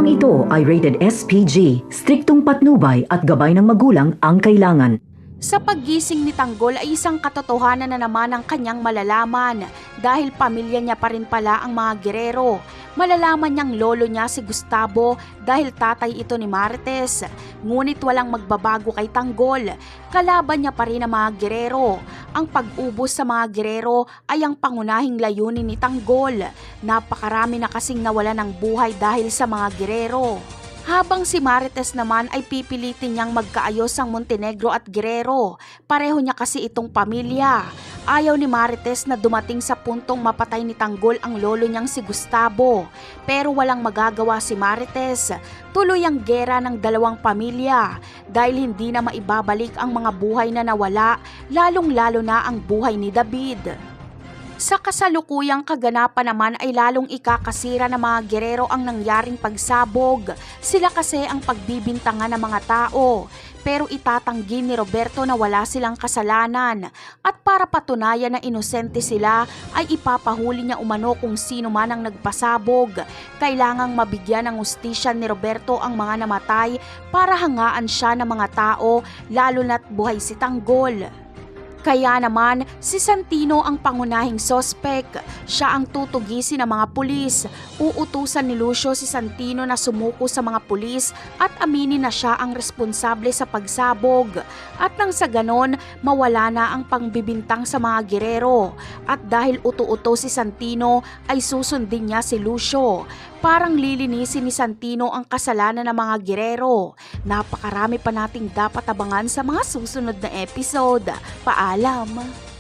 Programang ito ay rated SPG, striktong patnubay at gabay ng magulang ang kailangan. Sa paggising ni Tanggol ay isang katotohanan na naman ang kanyang malalaman dahil pamilya niya pa rin pala ang mga Guerrero. Malalaman niyang lolo niya si Gustavo dahil tatay ito ni Marites. Ngunit walang magbabago kay Tanggol. Kalaban niya pa rin ang mga Guerrero. Ang pag-ubos sa mga Guerrero ay ang pangunahing layunin ni Tanggol. Napakarami na kasing nawala ng buhay dahil sa mga Guerrero. Habang si Marites naman ay pipilitin niyang magkaayos ang Montenegro at Guerrero. Pareho niya kasi itong pamilya. Ayaw ni Marites na dumating sa puntong mapatay ni Tanggol ang lolo niyang si Gustavo. Pero walang magagawa si Marites. Tuloy ang gera ng dalawang pamilya dahil hindi na maibabalik ang mga buhay na nawala, lalong-lalo na ang buhay ni David. Sa kasalukuyang kaganapan naman ay lalong ikakasira ng mga Guerrero ang nangyaring pagsabog. Sila kasi ang pagbibintangan ng mga tao. Pero itatanggi ni Roberto na wala silang kasalanan. At para patunayan na inosente sila ay ipapahuli niya umano kung sino man ang nagpasabog. Kailangang mabigyan ng hustisya ni Roberto ang mga namatay para hangaan siya ng mga tao lalo na't buhay si Tanggol. Kaya naman, si Santino ang pangunahing sospek. Siya ang tutugisin ng mga pulis. Uutusan ni Lucio si Santino na sumuko sa mga pulis at aminin na siya ang responsable sa pagsabog. At nang sa ganon, mawala na ang pangbibintang sa mga Guerrero. At dahil uto-uto si Santino, ay susundin niya si Lucio. Parang lilinisin ni Santino ang kasalanan ng mga Guerrero. Napakarami pa nating dapat abangan sa mga susunod na episode. Paalam!